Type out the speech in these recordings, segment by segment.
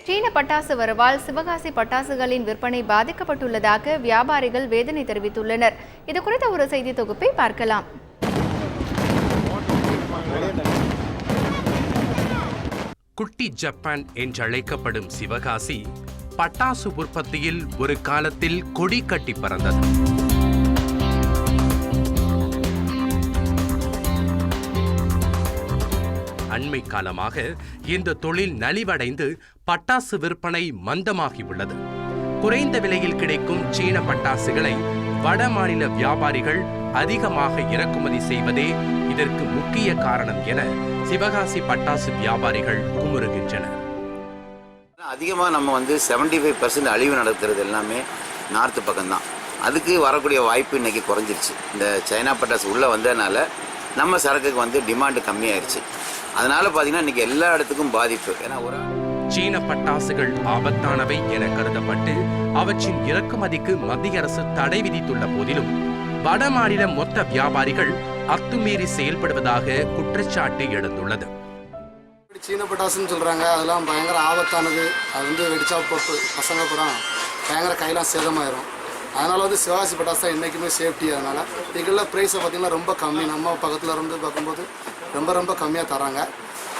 சீன பட்டாசு வரவால் சிவகாசி பட்டாசுகளின் விற்பனை பாதிக்கப்பட்டுள்ளதாக வியாபாரிகள் வேதனை தெரிவித்துள்ளனர். இது குறித்த ஒரு செய்தி தொகுப்பை பார்க்கலாம். குட்டி ஜப்பான் என்றழைக்கப்படும் சிவகாசி பட்டாசு உற்பத்தியில் ஒரு காலத்தில் கொடி கட்டி பறந்தது. அண்மை காலமாக இந்த தொழில் நலிவடைந்து பட்டாசு விற்பனை மந்தமாகியுள்ளது. குறைந்த விலையில் கிடைக்கும் சீன பட்டாசுகளை வட மாநில வியாபாரிகள் அதிகமாக இறக்குமதி செய்வதே இதற்கு முக்கிய காரணம் என சிவகாசி பட்டாசு வியாபாரிகள் குமுறுகின்றனர். அதிகமாக நம்ம 75% அழிவு நடத்துறது எல்லாமே நார்த்து பக்கம்தான். அதுக்கு வரக்கூடிய வாய்ப்பு இன்னைக்கு குறைஞ்சிருச்சு. இந்த சைனா பட்டாசு உள்ளே வந்ததுனால நம்ம சரக்குக்கு டிமாண்டு கம்மியாயிருச்சு. அதனால பார்த்தீங்கன்னா இன்னைக்கு எல்லா இடத்துக்கும் பாதிப்பு. ஏன்னா சீன பட்டாசுகள் ஆபத்தானவை என கருதப்பட்டு அவற்றின் இறக்குமதிக்கு மத்திய அரசு தடை விதித்துள்ள போதிலும் வட மாநில மொத்த வியாபாரிகள் அத்துமீறி செயல்படுவதாக குற்றச்சாட்டு எழுந்துள்ளது. சீன பட்டாசுன்னு சொல்றாங்க, அதெல்லாம் பயங்கர ஆபத்தானது. அது வெடிச்சா பசங்க படம் பயங்கர கையெல்லாம் சேதமாயிரும். அதனால சிவகாசி பட்டாசு தான் என்றைக்குமே சேஃப்டி. அதனால இதுக்கெல்லாம் ப்ரைஸை பார்த்தீங்கன்னா ரொம்ப கம்மி. நம்ம பக்கத்தில் இருந்து பார்க்கும்போது ரொம்ப ரொம்ப கம்மியாக தராங்க.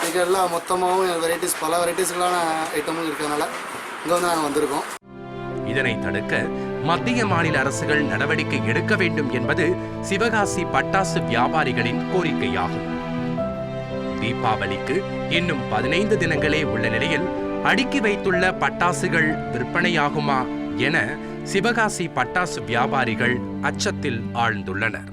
இதுக்கெல்லாம் மொத்தமாகவும் வெரைட்டிஸ் பல வெரைட்டிஸ்களான ஐட்டமும் இருக்கிறதுனால இங்கே நாங்கள் வந்திருக்கோம். இதனை தடுக்க மத்திய மாநில அரசுகள் நடவடிக்கை எடுக்க வேண்டும் என்பது சிவகாசி பட்டாசு வியாபாரிகளின் கோரிக்கையாகும். தீபாவளிக்கு இன்னும் 15 தினங்களே உள்ள நிலையில் அடுக்கி வைத்துள்ள பட்டாசுகள் விற்பனையாகுமா என சிவகாசி பட்டாசு வியாபாரிகள் அச்சத்தில் ஆழ்ந்துள்ளனர்.